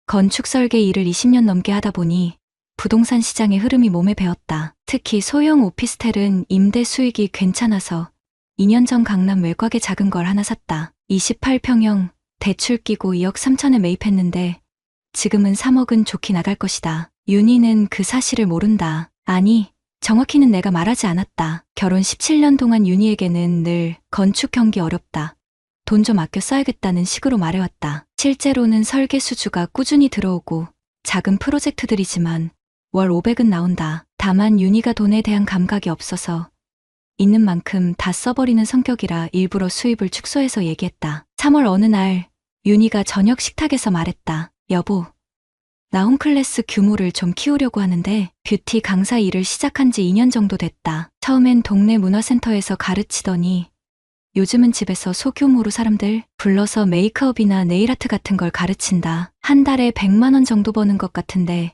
건축 설계 일을 20년 넘게 하다 보니 부동산 시장의 흐름이 몸에 배었다. 특히 소형 오피스텔은 임대 수익이 괜찮아서 2년 전 강남 외곽의 작은 걸 하나 샀다. 28평형 대출 끼고 2억 3천에 매입했는데 지금은 3억은 좋게 나갈 것이다. 윤희는 그 사실을 모른다. 아니, 정확히는 내가 말하지 않았다. 결혼 17년 동안 윤희에게는 늘 건축 경기 어렵다. 돈 좀 아껴 써야겠다는 식으로 말해왔다. 실제로는 설계 수주가 꾸준히 들어오고 작은 프로젝트들이지만 월 500은 나온다. 다만 윤희가 돈에 대한 감각이 없어서 있는 만큼 다 써버리는 성격이라 일부러 수입을 축소해서 얘기했다. 3월 어느 날 윤희가 저녁 식탁에서 말했다. 여보, 나 홈클래스 규모를 좀 키우려고 하는데 뷰티 강사 일을 시작한 지 2년 정도 됐다. 처음엔 동네 문화센터에서 가르치더니 요즘은 집에서 소규모로 사람들 불러서 메이크업이나 네일아트 같은 걸 가르친다. 한 달에 100만 원 정도 버는 것 같은데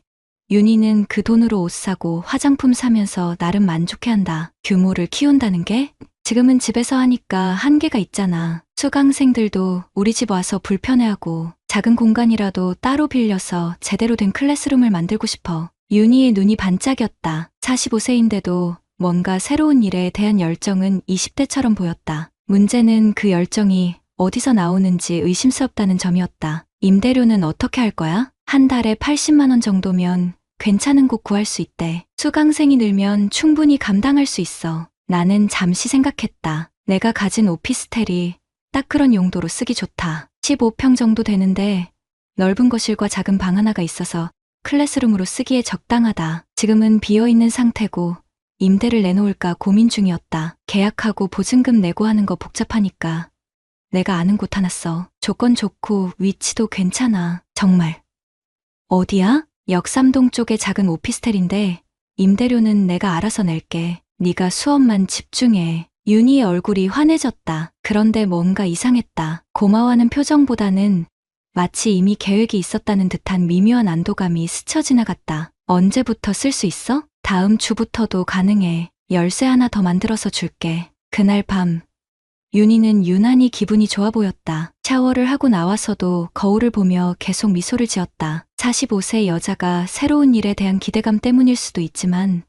윤희는 그 돈으로 옷 사고 화장품 사면서 나름 만족해한다. 규모를 키운다는 게 지금은 집에서 하니까 한계가 있잖아. 수강생들도 우리 집 와서 불편해하고 작은 공간이라도 따로 빌려서 제대로 된 클래스룸을 만들고 싶어. 윤희의 눈이 반짝였다. 45세인데도 뭔가 새로운 일에 대한 열정은 20대처럼 보였다. 문제는 그 열정이 어디서 나오는지 의심스럽다는 점이었다. 임대료는 어떻게 할 거야? 한 달에 80만 원 정도면 괜찮은 곳 구할 수 있대. 수강생이 늘면 충분히 감당할 수 있어. 나는 잠시 생각했다. 내가 가진 오피스텔이 딱 그런 용도로 쓰기 좋다. 15평 정도 되는데 넓은 거실과 작은 방 하나가 있어서 클래스룸으로 쓰기에 적당하다. 지금은 비어있는 상태고 임대를 내놓을까 고민 중이었다. 계약하고 보증금 내고 하는 거 복잡하니까 내가 아는 곳 하나 써. 조건 좋고 위치도 괜찮아. 정말. 어디야? 역삼동 쪽의 작은 오피스텔인데 임대료는 내가 알아서 낼게. 네가 수업만 집중해. 윤희의 얼굴이 환해졌다. 그런데 뭔가 이상했다. 고마워하는 표정보다는 마치 이미 계획이 있었다는 듯한 미묘한 안도감이 스쳐 지나갔다. 언제부터 쓸 수 있어? 다음 주부터도 가능해. 열쇠 하나 더 만들어서 줄게. 그날 밤 윤희는 유난히 기분이 좋아 보였다. 샤워를 하고 나와서도 거울을 보며 계속 미소를 지었다. 45세 여자가 새로운 일에 대한 기대감 때문일 수도 있지만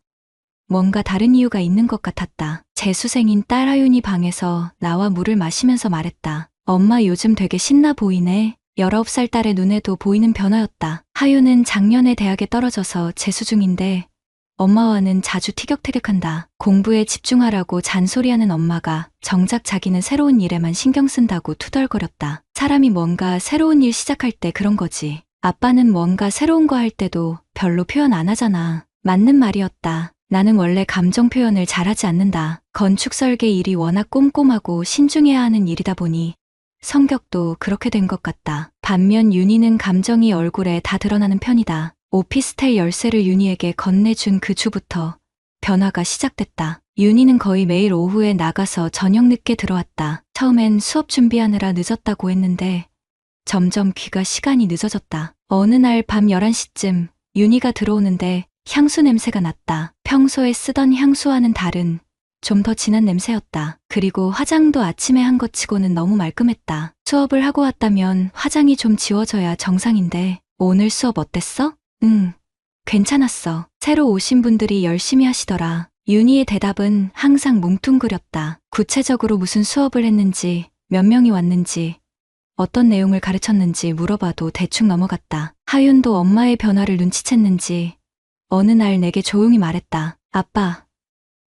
뭔가 다른 이유가 있는 것 같았다. 재수생인 딸 하윤이 방에서 나와 물을 마시면서 말했다. 엄마 요즘 되게 신나 보이네. 19살 딸의 눈에도 보이는 변화였다. 하윤은 작년에 대학에 떨어져서 재수 중인데 엄마와는 자주 티격태격한다. 공부에 집중하라고 잔소리하는 엄마가 정작 자기는 새로운 일에만 신경 쓴다고 투덜거렸다. 사람이 뭔가 새로운 일 시작할 때 그런 거지. 아빠는 뭔가 새로운 거 할 때도 별로 표현 안 하잖아. 맞는 말이었다. 나는 원래 감정 표현을 잘하지 않는다. 건축 설계 일이 워낙 꼼꼼하고 신중해야 하는 일이다 보니 성격도 그렇게 된 것 같다. 반면 윤희는 감정이 얼굴에 다 드러나는 편이다. 오피스텔 열쇠를 윤희에게 건네준 그 주부터 변화가 시작됐다. 윤희는 거의 매일 오후에 나가서 저녁 늦게 들어왔다. 처음엔 수업 준비하느라 늦었다고 했는데 점점 귀가 시간이 늦어졌다. 어느 날 밤 11시쯤 윤희가 들어오는데 향수 냄새가 났다. 평소에 쓰던 향수와는 다른 좀 더 진한 냄새였다. 그리고 화장도 아침에 한 것 치고는 너무 말끔했다. 수업을 하고 왔다면 화장이 좀 지워져야 정상인데 오늘 수업 어땠어? 괜찮았어. 새로 오신 분들이 열심히 하시더라. 윤희의 대답은 항상 뭉뚱그렸다. 구체적으로 무슨 수업을 했는지, 몇 명이 왔는지, 어떤 내용을 가르쳤는지 물어봐도 대충 넘어갔다. 하윤도 엄마의 변화를 눈치챘는지 어느 날 내게 조용히 말했다. 아빠,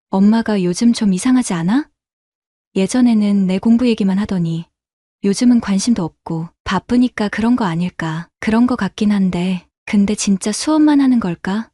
엄마가 요즘 좀 이상하지 않아? 예전에는 내 공부 얘기만 하더니 요즘은 관심도 없고 바쁘니까 그런 거 아닐까. 그런 거 같긴 한데 근데 진짜 수업만 하는 걸까?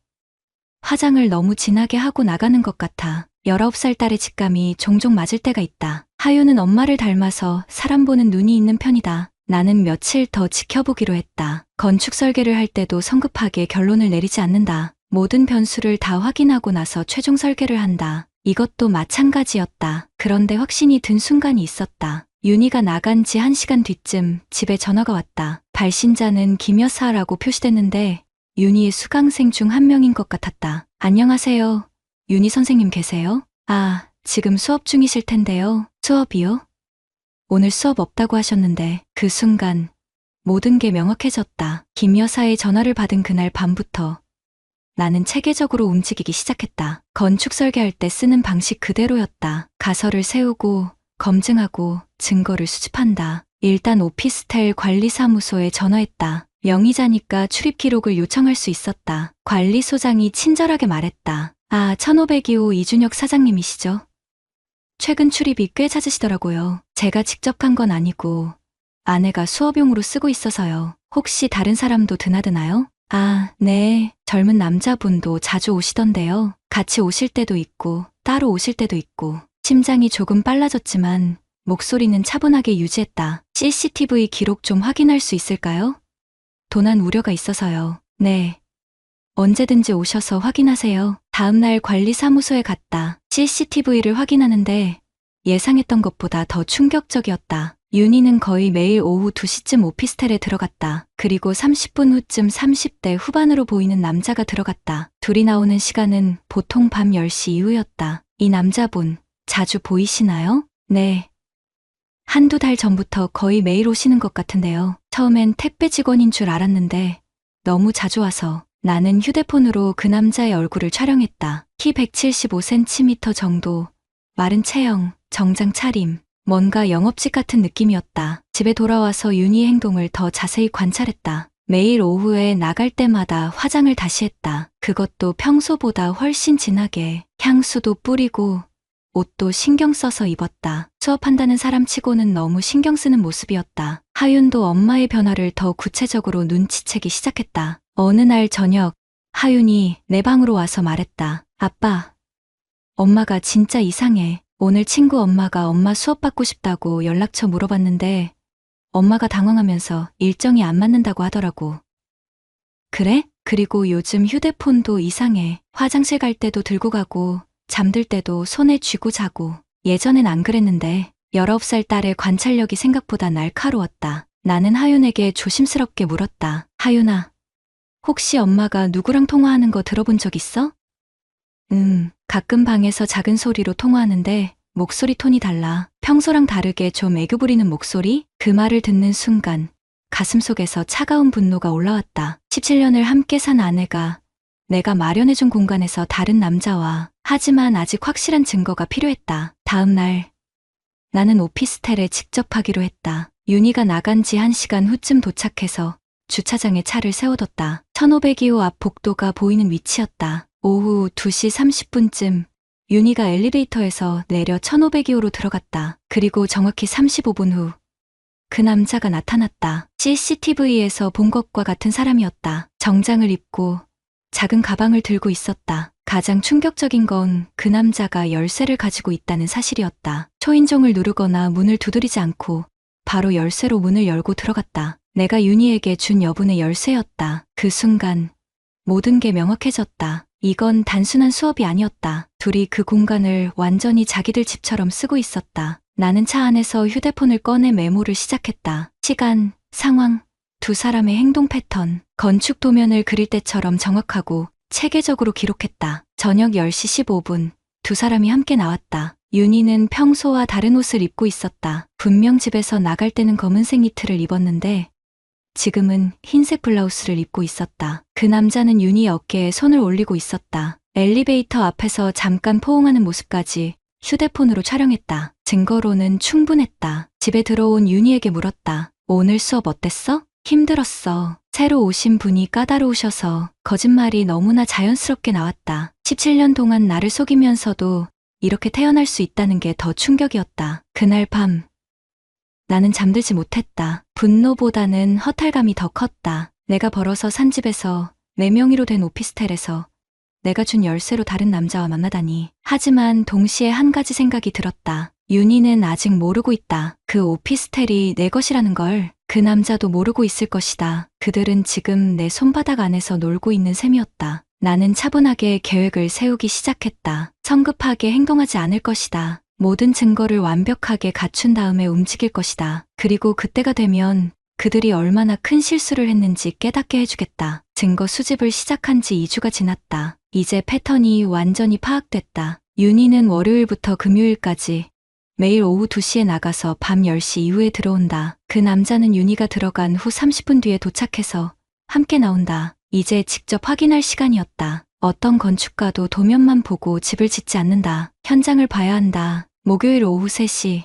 화장을 너무 진하게 하고 나가는 것 같아. 19살 딸의 직감이 종종 맞을 때가 있다. 하윤은 엄마를 닮아서 사람 보는 눈이 있는 편이다. 나는 며칠 더 지켜보기로 했다. 건축 설계를 할 때도 성급하게 결론을 내리지 않는다. 모든 변수를 다 확인하고 나서 최종 설계를 한다. 이것도 마찬가지였다. 그런데 확신이 든 순간이 있었다. 윤희가 나간 지 1시간 뒤쯤 집에 전화가 왔다. 발신자는 김 여사라고 표시됐는데 윤희의 수강생 중 한 명인 것 같았다. 안녕하세요. 윤희 선생님 계세요? 아, 지금 수업 중이실 텐데요. 수업이요? 오늘 수업 없다고 하셨는데 그 순간 모든 게 명확해졌다. 김 여사의 전화를 받은 그날 밤부터 나는 체계적으로 움직이기 시작했다. 건축 설계할 때 쓰는 방식 그대로였다. 가설을 세우고 검증하고 증거를 수집한다. 일단 오피스텔 관리사무소에 전화했다. 명의자니까 출입 기록을 요청할 수 있었다. 관리소장이 친절하게 말했다. 아, 1502호 이준혁 사장님이시죠? 최근 출입이 꽤 잦으시더라고요. 제가 직접 간 건 아니고 아내가 수업용으로 쓰고 있어서요. 혹시 다른 사람도 드나드나요? 아, 네. 젊은 남자분도 자주 오시던데요. 같이 오실 때도 있고 따로 오실 때도 있고. 심장이 조금 빨라졌지만 목소리는 차분하게 유지했다. CCTV 기록 좀 확인할 수 있을까요? 도난 우려가 있어서요. 네. 언제든지 오셔서 확인하세요. 다음날 관리사무소에 갔다. CCTV를 확인하는데 예상했던 것보다 더 충격적이었다. 윤희는 거의 매일 오후 2시쯤 오피스텔에 들어갔다. 그리고 30분 후쯤 30대 후반으로 보이는 남자가 들어갔다. 둘이 나오는 시간은 보통 밤 10시 이후였다. 이 남자분 자주 보이시나요? 네. 한두 달 전부터 거의 매일 오시는 것 같은데요. 처음엔 택배 직원인 줄 알았는데 너무 자주 와서 나는 휴대폰으로 그 남자의 얼굴을 촬영했다. 키 175cm 정도, 마른 체형, 정장 차림, 뭔가 영업직 같은 느낌이었다. 집에 돌아와서 윤희의 행동을 더 자세히 관찰했다. 매일 오후에 나갈 때마다 화장을 다시 했다. 그것도 평소보다 훨씬 진하게 향수도 뿌리고 옷도 신경 써서 입었다. 수업한다는 사람치고는 너무 신경 쓰는 모습이었다. 하윤도 엄마의 변화를 더 구체적으로 눈치채기 시작했다. 어느 날 저녁 하윤이 내 방으로 와서 말했다. 아빠, 엄마가 진짜 이상해. 오늘 친구 엄마가 엄마 수업 받고 싶다고 연락처 물어봤는데 엄마가 당황하면서 일정이 안 맞는다고 하더라고. 그래? 그리고 요즘 휴대폰도 이상해. 화장실 갈 때도 들고 가고 잠들 때도 손에 쥐고 자고. 예전엔 안 그랬는데 19살 딸의 관찰력이 생각보다 날카로웠다. 나는 하윤에게 조심스럽게 물었다. 하윤아, 혹시 엄마가 누구랑 통화하는 거 들어본 적 있어? 가끔 방에서 작은 소리로 통화하는데 목소리 톤이 달라. 평소랑 다르게 좀 애교 부리는 목소리? 그 말을 듣는 순간 가슴속에서 차가운 분노가 올라왔다. 17년을 함께 산 아내가 내가 마련해준 공간에서 다른 남자와 하지만 아직 확실한 증거가 필요했다. 다음 날 나는 오피스텔에 직접 가기로 했다. 윤희가 나간 지 1시간 후쯤 도착해서 주차장에 차를 세워뒀다. 1502호 앞 복도가 보이는 위치였다. 오후 2시 30분쯤 윤희가 엘리베이터에서 내려 1502호로 들어갔다. 그리고 정확히 35분 후 그 남자가 나타났다. CCTV에서 본 것과 같은 사람이었다. 정장을 입고 작은 가방을 들고 있었다. 가장 충격적인 건 그 남자가 열쇠를 가지고 있다는 사실이었다. 초인종을 누르거나 문을 두드리지 않고 바로 열쇠로 문을 열고 들어갔다. 내가 윤희에게 준 여분의 열쇠였다. 그 순간 모든 게 명확해졌다. 이건 단순한 수업이 아니었다. 둘이 그 공간을 완전히 자기들 집처럼 쓰고 있었다. 나는 차 안에서 휴대폰을 꺼내 메모를 시작했다. 시간, 상황, 두 사람의 행동 패턴, 건축 도면을 그릴 때처럼 정확하고 체계적으로 기록했다. 저녁 10시 15분, 두 사람이 함께 나왔다. 윤희는 평소와 다른 옷을 입고 있었다. 분명 집에서 나갈 때는 검은색 니트를 입었는데 지금은 흰색 블라우스를 입고 있었다. 그 남자는 윤희의 어깨에 손을 올리고 있었다. 엘리베이터 앞에서 잠깐 포옹하는 모습까지 휴대폰으로 촬영했다. 증거로는 충분했다. 집에 들어온 윤희에게 물었다. 오늘 수업 어땠어? 힘들었어. 새로 오신 분이 까다로우셔서 거짓말이 너무나 자연스럽게 나왔다. 17년 동안 나를 속이면서도 이렇게 태어날 수 있다는 게 더 충격이었다. 그날 밤 나는 잠들지 못했다. 분노보다는 허탈감이 더 컸다. 내가 벌어서 산 집에서 내 명의로 된 오피스텔에서 내가 준 열쇠로 다른 남자와 만나다니. 하지만 동시에 한 가지 생각이 들었다. 윤희는 아직 모르고 있다. 그 오피스텔이 내 것이라는 걸. 그 남자도 모르고 있을 것이다. 그들은 지금 내 손바닥 안에서 놀고 있는 셈이었다. 나는 차분하게 계획을 세우기 시작했다. 성급하게 행동하지 않을 것이다. 모든 증거를 완벽하게 갖춘 다음에 움직일 것이다. 그리고 그때가 되면 그들이 얼마나 큰 실수를 했는지 깨닫게 해주겠다. 증거 수집을 시작한 지 2주가 지났다. 이제 패턴이 완전히 파악됐다. 윤희는 월요일부터 금요일까지 매일 오후 2시에 나가서 밤 10시 이후에 들어온다. 그 남자는 윤희가 들어간 후 30분 뒤에 도착해서 함께 나온다. 이제 직접 확인할 시간이었다. 어떤 건축가도 도면만 보고 집을 짓지 않는다. 현장을 봐야 한다. 목요일 오후 3시.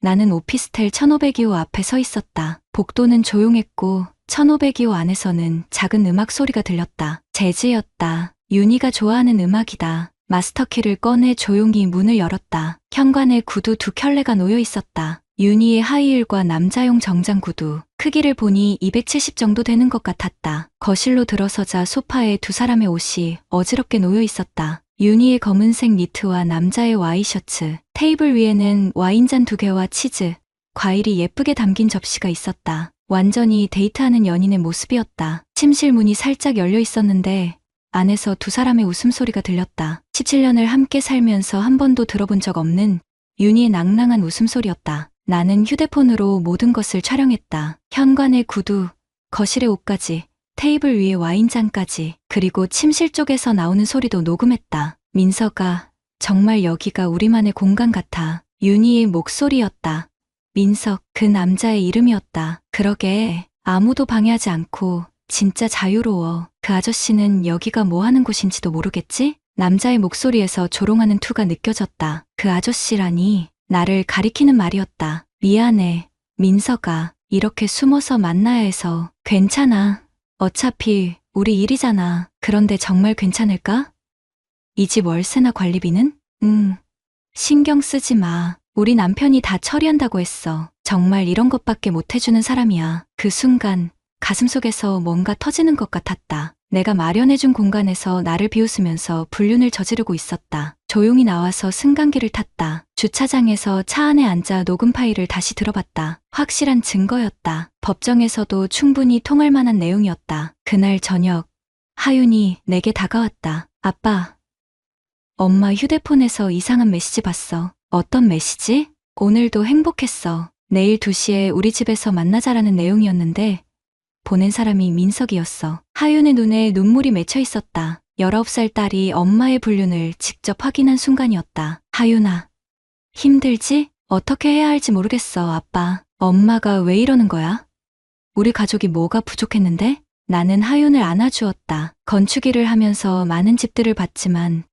나는 오피스텔 1502호 앞에 서 있었다. 복도는 조용했고 1502호 안에서는 작은 음악 소리가 들렸다. 재즈였다. 윤희가 좋아하는 음악이다. 마스터키를 꺼내 조용히 문을 열었다. 현관에 구두 2켤레가 놓여 있었다. 윤희의 하이힐과 남자용 정장 구두. 크기를 보니 270 정도 되는 것 같았다. 거실로 들어서자 소파에 2사람의 옷이 어지럽게 놓여 있었다. 윤희의 검은색 니트와 남자의 와이셔츠. 테이블 위에는 와인잔 2개와 치즈, 과일이 예쁘게 담긴 접시가 있었다. 완전히 데이트하는 연인의 모습이었다. 침실 문이 살짝 열려 있었는데 안에서 2사람의 웃음소리가 들렸다. 17년을 함께 살면서 한 번도 들어본 적 없는 윤희의 낭낭한 웃음소리였다. 나는 휴대폰으로 모든 것을 촬영했다. 현관의 구두, 거실의 옷까지, 테이블 위에 와인잔까지, 그리고 침실 쪽에서 나오는 소리도 녹음했다. 민서가, 정말 여기가 우리만의 공간 같아. 윤희의 목소리였다. 민석, 그 남자의 이름이었다. 그러게, 아무도 방해하지 않고 진짜 자유로워. 그 아저씨는 여기가 뭐 하는 곳인지도 모르겠지? 남자의 목소리에서 조롱하는 투가 느껴졌다. 그 아저씨라니, 나를 가리키는 말이었다. 미안해, 민서가. 이렇게 숨어서 만나야 해서. 괜찮아. 어차피 우리 일이잖아. 그런데 정말 괜찮을까? 이 집 월세나 관리비는? 신경 쓰지 마. 우리 남편이 다 처리한다고 했어. 정말 이런 것밖에 못 해주는 사람이야. 그 순간 가슴속에서 뭔가 터지는 것 같았다. 내가 마련해준 공간에서 나를 비웃으면서 불륜을 저지르고 있었다. 조용히 나와서 승강기를 탔다. 주차장에서 차 안에 앉아 녹음 파일을 다시 들어봤다. 확실한 증거였다. 법정에서도 충분히 통할 만한 내용이었다. 그날 저녁, 하윤이 내게 다가왔다. 아빠, 엄마 휴대폰에서 이상한 메시지 봤어. 어떤 메시지? 오늘도 행복했어. 내일 2시에 우리 집에서 만나자라는 내용이었는데 보낸 사람이 민석이었어. 하윤의 눈에 눈물이 맺혀 있었다. 19살 딸이 엄마의 불륜을 직접 확인한 순간이었다. 하윤아, 힘들지? 어떻게 해야 할지 모르겠어, 아빠. 엄마가 왜 이러는 거야? 우리 가족이 뭐가 부족했는데? 나는 하윤을 안아주었다. 건축일을 하면서 많은 집들을 봤지만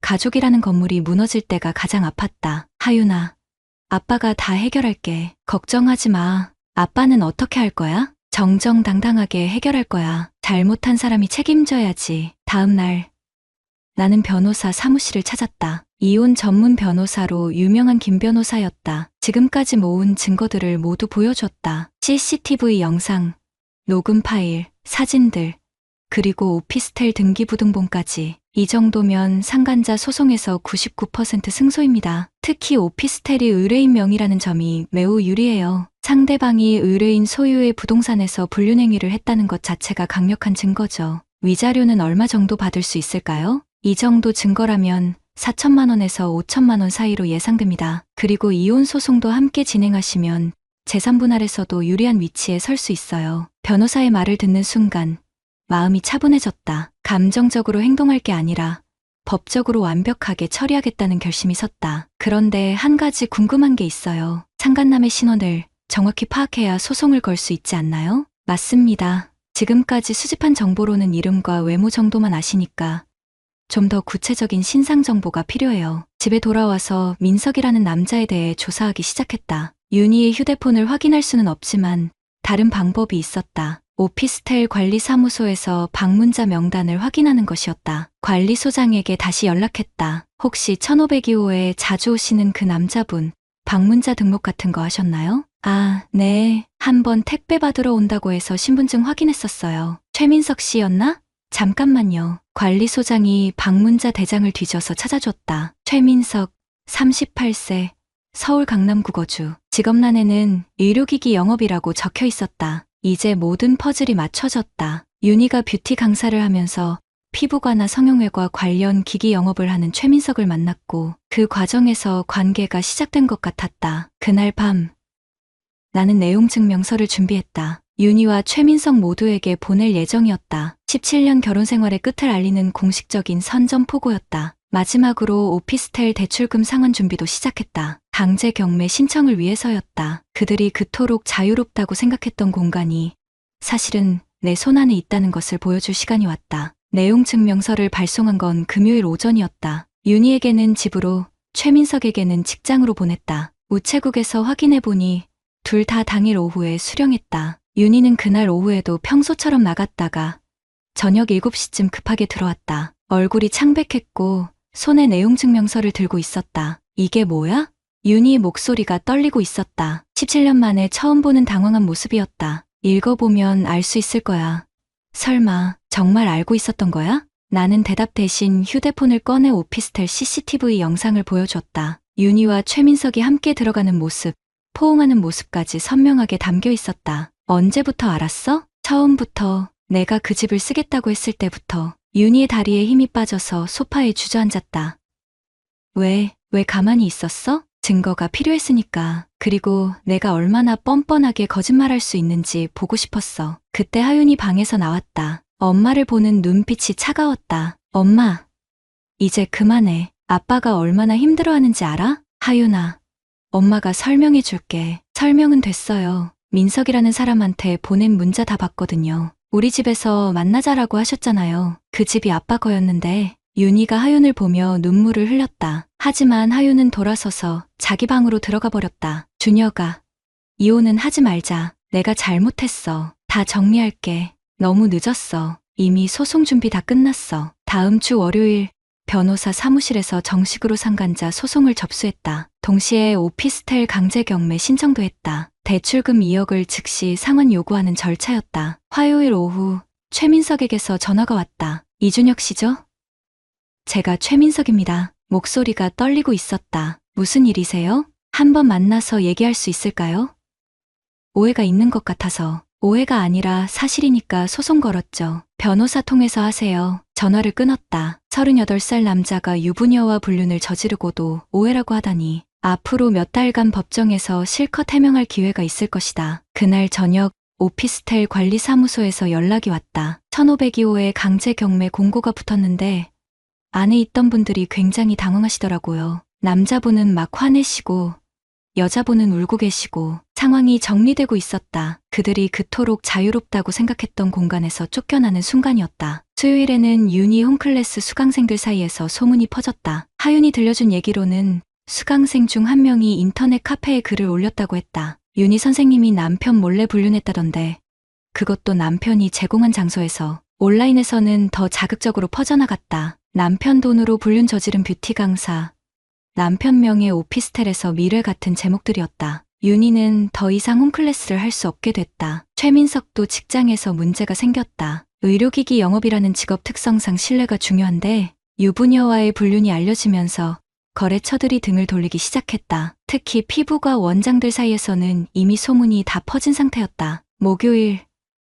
가족이라는 건물이 무너질 때가 가장 아팠다. 하윤아, 아빠가 다 해결할게. 걱정하지 마. 아빠는 어떻게 할 거야? 정정당당하게 해결할 거야. 잘못한 사람이 책임져야지. 다음 날, 나는 변호사 사무실을 찾았다. 이혼 전문 변호사로 유명한 김 변호사였다. 지금까지 모은 증거들을 모두 보여줬다. CCTV 영상, 녹음 파일, 사진들, 그리고 오피스텔 등기부등본까지. 이 정도면 상간자 소송에서 99% 승소입니다. 특히 오피스텔이 의뢰인 명의라는 점이 매우 유리해요. 상대방이 의뢰인 소유의 부동산에서 불륜행위를 했다는 것 자체가 강력한 증거죠. 위자료는 얼마 정도 받을 수 있을까요? 이 정도 증거라면 4천만 원에서 5천만 원 사이로 예상됩니다. 그리고 이혼 소송도 함께 진행하시면 재산 분할에서도 유리한 위치에 설 수 있어요. 변호사의 말을 듣는 순간 마음이 차분해졌다. 감정적으로 행동할 게 아니라 법적으로 완벽하게 처리하겠다는 결심이 섰다. 그런데 한 가지 궁금한 게 있어요. 상간남의 신원을 정확히 파악해야 소송을 걸 수 있지 않나요? 맞습니다. 지금까지 수집한 정보로는 이름과 외모 정도만 아시니까 좀 더 구체적인 신상 정보가 필요해요. 집에 돌아와서 민석이라는 남자에 대해 조사하기 시작했다. 윤희의 휴대폰을 확인할 수는 없지만 다른 방법이 있었다. 오피스텔 관리사무소에서 방문자 명단을 확인하는 것이었다. 관리소장에게 다시 연락했다. 혹시 1502호에 자주 오시는 그 남자분 방문자 등록 같은 거 하셨나요? 아, 네. 한번 택배 받으러 온다고 해서 신분증 확인했었어요. 최민석 씨였나? 잠깐만요. 관리소장이 방문자 대장을 뒤져서 찾아줬다. 최민석, 38세, 서울 강남구 거주. 직업란에는 의료기기 영업이라고 적혀 있었다. 이제 모든 퍼즐이 맞춰졌다. 윤희가 뷰티 강사를 하면서 피부과나 성형외과 관련 기기 영업을 하는 최민석을 만났고 그 과정에서 관계가 시작된 것 같았다. 그날 밤, 나는 내용 증명서를 준비했다. 윤희와 최민석 모두에게 보낼 예정이었다. 17년 결혼 생활의 끝을 알리는 공식적인 선전포고였다. 마지막으로 오피스텔 대출금 상환 준비도 시작했다. 강제 경매 신청을 위해서였다. 그들이 그토록 자유롭다고 생각했던 공간이 사실은 내 손안에 있다는 것을 보여줄 시간이 왔다. 내용 증명서를 발송한 건 금요일 오전이었다. 윤희에게는 집으로, 최민석에게는 직장으로 보냈다. 우체국에서 확인해보니 둘 다 당일 오후에 수령했다. 윤희는 그날 오후에도 평소처럼 나갔다가 저녁 7시쯤 급하게 들어왔다. 얼굴이 창백했고 손에 내용 증명서를 들고 있었다. 이게 뭐야? 윤희의 목소리가 떨리고 있었다. 17년 만에 처음 보는 당황한 모습이었다. 읽어보면 알 수 있을 거야. 설마 정말 알고 있었던 거야? 나는 대답 대신 휴대폰을 꺼내 오피스텔 CCTV 영상을 보여줬다. 윤희와 최민석이 함께 들어가는 모습, 포옹하는 모습까지 선명하게 담겨 있었다. 언제부터 알았어? 처음부터. 내가 그 집을 쓰겠다고 했을 때부터. 윤희의 다리에 힘이 빠져서 소파에 주저앉았다. 왜 가만히 있었어? 증거가 필요했으니까. 그리고 내가 얼마나 뻔뻔하게 거짓말할 수 있는지 보고 싶었어. 그때 하윤이 방에서 나왔다. 엄마를 보는 눈빛이 차가웠다. 엄마, 이제 그만해. 아빠가 얼마나 힘들어하는지 알아? 하윤아, 엄마가 설명해 줄게. 설명은 됐어요. 민석이라는 사람한테 보낸 문자 다 봤거든요. 우리 집에서 만나자라고 하셨잖아요. 그 집이 아빠 거였는데. 윤희가 하윤을 보며 눈물을 흘렸다. 하지만 하윤은 돌아서서 자기 방으로 들어가 버렸다. 준혁아, 이혼은 하지 말자. 내가 잘못했어. 다 정리할게. 너무 늦었어. 이미 소송 준비 다 끝났어. 다음 주 월요일 변호사 사무실에서 정식으로 상간자 소송을 접수했다. 동시에 오피스텔 강제 경매 신청도 했다. 대출금 2억을 즉시 상환 요구하는 절차였다. 화요일 오후 최민석에게서 전화가 왔다. 이준혁 씨죠? 제가 최민석입니다. 목소리가 떨리고 있었다. 무슨 일이세요? 한번 만나서 얘기할 수 있을까요? 오해가 있는 것 같아서. 오해가 아니라 사실이니까 소송 걸었죠. 변호사 통해서 하세요. 전화를 끊었다. 38살 남자가 유부녀와 불륜을 저지르고도 오해라고 하다니. 앞으로 몇 달간 법정에서 실컷 해명할 기회가 있을 것이다. 그날 저녁 오피스텔 관리사무소에서 연락이 왔다. 1502호에 강제 경매 공고가 붙었는데 안에 있던 분들이 굉장히 당황하시더라고요. 남자분은 막 화내시고 여자분은 울고 계시고 상황이 정리되고 있었다. 그들이 그토록 자유롭다고 생각했던 공간에서 쫓겨나는 순간이었다. 수요일에는 윤희 홈클래스 수강생들 사이에서 소문이 퍼졌다. 하윤이 들려준 얘기로는 수강생 중 한 명이 인터넷 카페에 글을 올렸다고 했다. 윤희 선생님이 남편 몰래 불륜했다던데 그것도 남편이 제공한 장소에서. 온라인에서는 더 자극적으로 퍼져나갔다. 남편 돈으로 불륜 저지른 뷰티 강사, 남편 명의 오피스텔에서 미래 같은 제목들이었다. 윤희는 더 이상 홈클래스를 할 수 없게 됐다. 최민석도 직장에서 문제가 생겼다. 의료기기 영업이라는 직업 특성상 신뢰가 중요한데 유부녀와의 불륜이 알려지면서 거래처들이 등을 돌리기 시작했다. 특히 피부과 원장들 사이에서는 이미 소문이 다 퍼진 상태였다. 목요일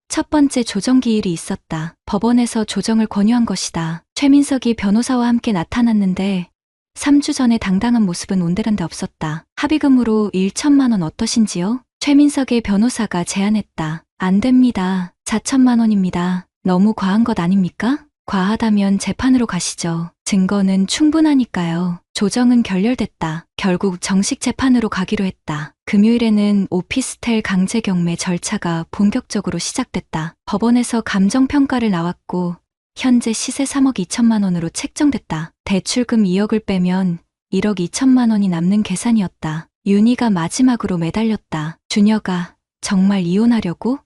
첫 번째 조정기일이 있었다. 법원에서 조정을 권유한 것이다. 최민석이 변호사와 함께 나타났는데 3주 전에 당당한 모습은 온데간데 없었다. 합의금으로 1천만 원 어떠신지요? 최민석의 변호사가 제안했다. 안 됩니다. 4천만 원입니다. 너무 과한 것 아닙니까? 과하다면 재판으로 가시죠. 증거는 충분하니까요. 조정은 결렬됐다. 결국 정식 재판으로 가기로 했다. 금요일에는 오피스텔 강제 경매 절차가 본격적으로 시작됐다. 법원에서 감정평가를 나왔고 현재 시세 3억 2천만 원으로 책정됐다. 대출금 2억을 빼면 1억 2천만 원이 남는 계산이었다. 윤희가 마지막으로 매달렸다. 준혁아, 정말 이혼하려고?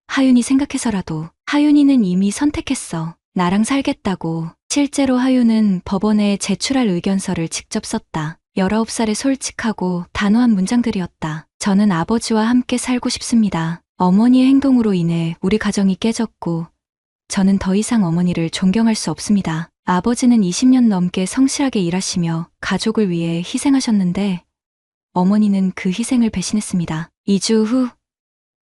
하윤이 생각해서라도. 하윤이는 이미 선택했어. 나랑 살겠다고. 실제로 하윤은 법원에 제출할 의견서를 직접 썼다. 19살의 솔직하고 단호한 문장들이었다. 저는 아버지와 함께 살고 싶습니다. 어머니의 행동으로 인해 우리 가정이 깨졌고 저는 더 이상 어머니를 존경할 수 없습니다. 아버지는 20년 넘게 성실하게 일하시며 가족을 위해 희생하셨는데 어머니는 그 희생을 배신했습니다. 2주 후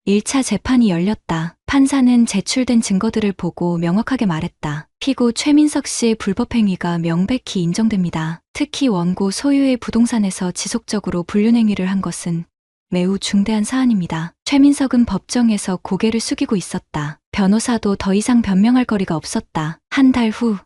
1차 재판이 열렸다. 판사는 제출된 증거들을 보고 명확하게 말했다. 피고 최민석 씨의 불법 행위가 명백히 인정됩니다. 특히 원고 소유의 부동산에서 지속적으로 불륜 행위를 한 것은 매우 중대한 사안입니다. 최민석은 법정에서 고개를 숙이고 있었다. 변호사도 더 이상 변명할 거리가 없었다. 한 달 후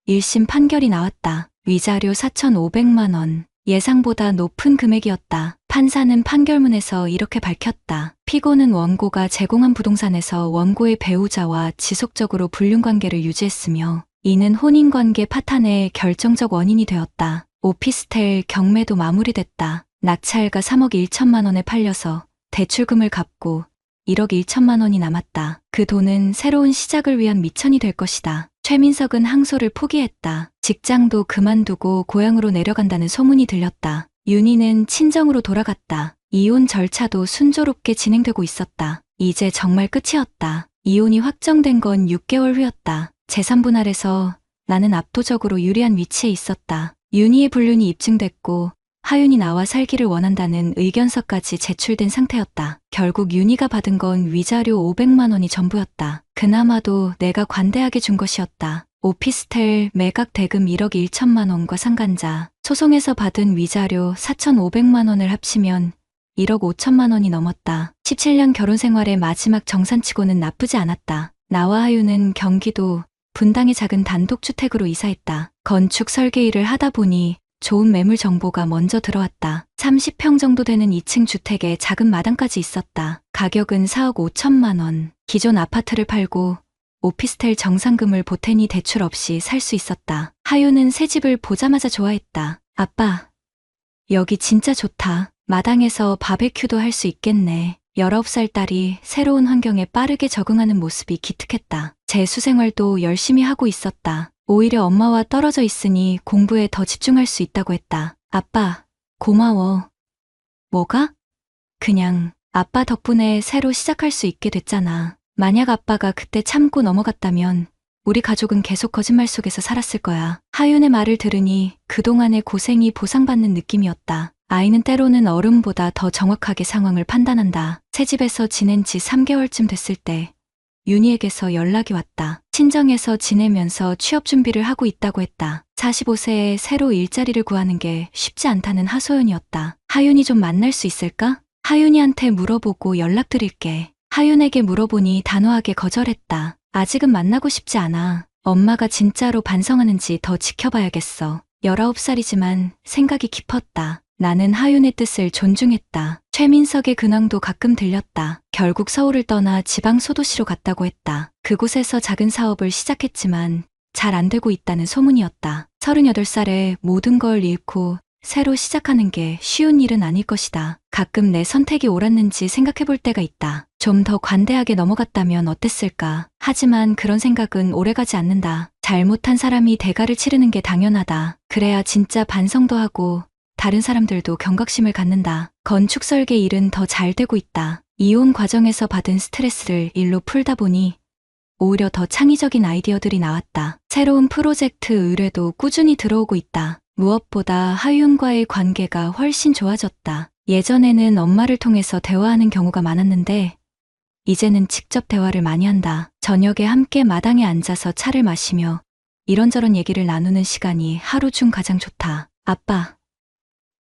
1심 판결이 나왔다. 위자료 4,500만 원, 예상보다 높은 금액이었다. 판사는 판결문에서 이렇게 밝혔다. 피고는 원고가 제공한 부동산에서 원고의 배우자와 지속적으로 불륜관계를 유지했으며 이는 혼인관계 파탄의 결정적 원인이 되었다. 오피스텔 경매도 마무리됐다. 낙찰가 3억 1천만 원에 팔려서 대출금을 갚고 1억 1천만 원이 남았다. 그 돈은 새로운 시작을 위한 미천이 될 것이다. 최민석은 항소를 포기했다. 직장도 그만두고 고향으로 내려간다는 소문이 들렸다. 윤희는 친정으로 돌아갔다. 이혼 절차도 순조롭게 진행되고 있었다. 이제 정말 끝이었다. 이혼이 확정된 건 6개월 후였다. 재산분할에서 나는 압도적으로 유리한 위치에 있었다. 윤희의 불륜이 입증됐고 하윤이 나와 살기를 원한다는 의견서까지 제출된 상태였다. 결국 윤희가 받은 건 위자료 500만 원이 전부였다. 그나마도 내가 관대하게 준 것이었다. 오피스텔 매각 대금 1억 1천만 원과 상간자, 소송에서 받은 위자료 4,500만 원을 합치면 1억 5천만 원이 넘었다. 17년 결혼 생활의 마지막 정산치고는 나쁘지 않았다. 나와 하윤은 경기도 분당의 작은 단독주택으로 이사했다. 건축 설계 일을 하다 보니 좋은 매물 정보가 먼저 들어왔다. 30평 정도 되는 2층 주택에 작은 마당까지 있었다. 가격은 4억 5천만 원. 기존 아파트를 팔고 오피스텔 정상금을 보태니 대출 없이 살 수 있었다. 하윤은 새 집을 보자마자 좋아했다. 아빠, 여기 진짜 좋다. 마당에서 바베큐도 할 수 있겠네. 19살 딸이 새로운 환경에 빠르게 적응하는 모습이 기특했다. 재수생활도 열심히 하고 있었다. 오히려 엄마와 떨어져 있으니 공부에 더 집중할 수 있다고 했다. 아빠, 고마워. 뭐가? 그냥 아빠 덕분에 새로 시작할 수 있게 됐잖아. 만약 아빠가 그때 참고 넘어갔다면 우리 가족은 계속 거짓말 속에서 살았을 거야. 하윤의 말을 들으니 그동안의 고생이 보상받는 느낌이었다. 아이는 때로는 어른보다 더 정확하게 상황을 판단한다. 새 집에서 지낸 지 3개월쯤 됐을 때 윤희에게서 연락이 왔다. 친정에서 지내면서 취업 준비를 하고 있다고 했다. 45세에 새로 일자리를 구하는 게 쉽지 않다는 하소연이었다. 하윤이 좀 만날 수 있을까? 하윤이한테 물어보고 연락드릴게. 하윤에게 물어보니 단호하게 거절했다. 아직은 만나고 싶지 않아. 엄마가 진짜로 반성하는지 더 지켜봐야겠어. 19살이지만 생각이 깊었다. 나는 하윤의 뜻을 존중했다. 최민석의 근황도 가끔 들렸다. 결국 서울을 떠나 지방 소도시로 갔다고 했다. 그곳에서 작은 사업을 시작했지만 잘 안 되고 있다는 소문이었다. 38살에 모든 걸 잃고 새로 시작하는 게 쉬운 일은 아닐 것이다. 가끔 내 선택이 옳았는지 생각해 볼 때가 있다. 좀 더 관대하게 넘어갔다면 어땠을까? 하지만 그런 생각은 오래가지 않는다. 잘못한 사람이 대가를 치르는 게 당연하다. 그래야 진짜 반성도 하고 다른 사람들도 경각심을 갖는다. 건축 설계 일은 더 잘 되고 있다. 이혼 과정에서 받은 스트레스를 일로 풀다 보니 오히려 더 창의적인 아이디어들이 나왔다. 새로운 프로젝트 의뢰도 꾸준히 들어오고 있다. 무엇보다 하윤과의 관계가 훨씬 좋아졌다. 예전에는 엄마를 통해서 대화하는 경우가 많았는데 이제는 직접 대화를 많이 한다. 저녁에 함께 마당에 앉아서 차를 마시며 이런저런 얘기를 나누는 시간이 하루 중 가장 좋다. 아빠,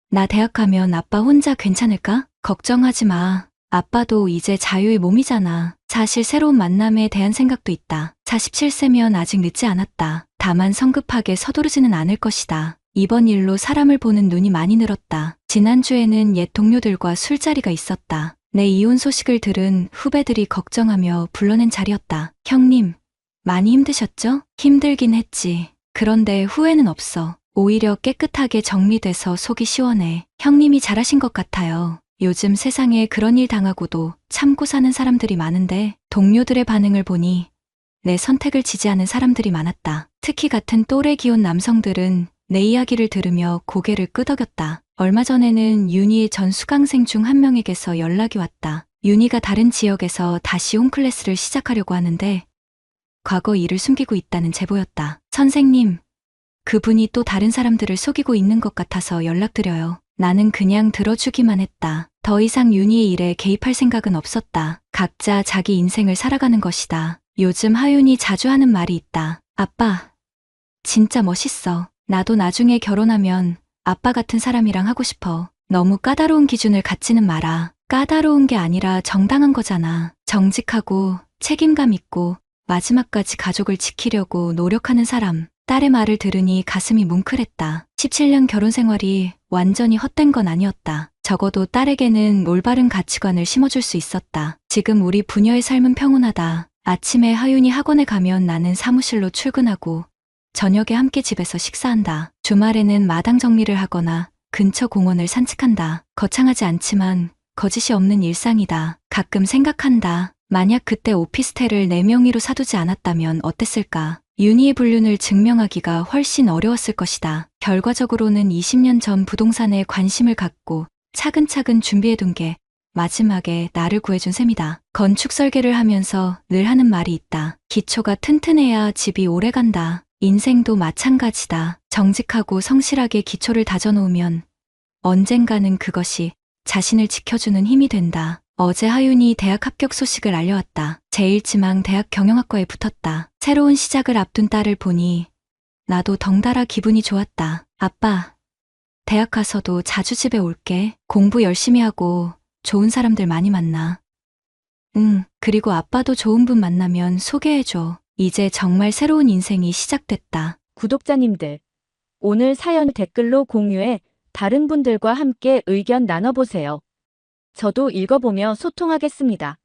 나 대학 가면 아빠 혼자 괜찮을까? 걱정하지 마. 아빠도 이제 자유의 몸이잖아. 사실 새로운 만남에 대한 생각도 있다. 47세면 아직 늦지 않았다. 다만 성급하게 서두르지는 않을 것이다. 이번 일로 사람을 보는 눈이 많이 늘었다. 지난주에는 옛 동료들과 술자리가 있었다. 내 이혼 소식을 들은 후배들이 걱정하며 불러낸 자리였다. 형님, 많이 힘드셨죠? 힘들긴 했지. 그런데 후회는 없어. 오히려 깨끗하게 정리돼서 속이 시원해. 형님이 잘하신 것 같아요. 요즘 세상에 그런 일 당하고도 참고 사는 사람들이 많은데 동료들의 반응을 보니 내 선택을 지지하는 사람들이 많았다. 특히 같은 또래 기혼 남성들은 내 이야기를 들으며 고개를 끄덕였다. 얼마 전에는 윤희의 전 수강생 중 한 명에게서 연락이 왔다. 윤희가 다른 지역에서 다시 홈클래스를 시작하려고 하는데 과거 일을 숨기고 있다는 제보였다. 선생님, 그분이 또 다른 사람들을 속이고 있는 것 같아서 연락드려요. 나는 그냥 들어주기만 했다. 더 이상 윤희의 일에 개입할 생각은 없었다. 각자 자기 인생을 살아가는 것이다. 요즘 하윤이 자주 하는 말이 있다. 아빠, 진짜 멋있어. 나도 나중에 결혼하면 아빠 같은 사람이랑 하고 싶어. 너무 까다로운 기준을 갖지는 마라. 까다로운 게 아니라 정당한 거잖아. 정직하고 책임감 있고 마지막까지 가족을 지키려고 노력하는 사람. 딸의 말을 들으니 가슴이 뭉클했다. 17년 결혼 생활이 완전히 헛된 건 아니었다. 적어도 딸에게는 올바른 가치관을 심어줄 수 있었다. 지금 우리 부녀의 삶은 평온하다. 아침에 하윤이 학원에 가면 나는 사무실로 출근하고 저녁에 함께 집에서 식사한다. 주말에는 마당 정리를 하거나 근처 공원을 산책한다. 거창하지 않지만 거짓이 없는 일상이다. 가끔 생각한다. 만약 그때 오피스텔을 4명이로 사두지 않았다면 어땠을까? 윤희의 불륜을 증명하기가 훨씬 어려웠을 것이다. 결과적으로는 20년 전 부동산에 관심을 갖고 차근차근 준비해둔 게 마지막에 나를 구해준 셈이다. 건축 설계를 하면서 늘 하는 말이 있다. 기초가 튼튼해야 집이 오래간다. 인생도 마찬가지다. 정직하고 성실하게 기초를 다져놓으면 언젠가는 그것이 자신을 지켜주는 힘이 된다. 어제 하윤이 대학 합격 소식을 알려왔다. 제1지망 대학 경영학과에 붙었다. 새로운 시작을 앞둔 딸을 보니 나도 덩달아 기분이 좋았다. 아빠, 대학 가서도 자주 집에 올게. 공부 열심히 하고 좋은 사람들 많이 만나. 응, 그리고 아빠도 좋은 분 만나면 소개해줘. 이제 정말 새로운 인생이 시작됐다. 구독자님들, 오늘 사연 댓글로 공유해 다른 분들과 함께 의견 나눠보세요. 저도 읽어보며 소통하겠습니다.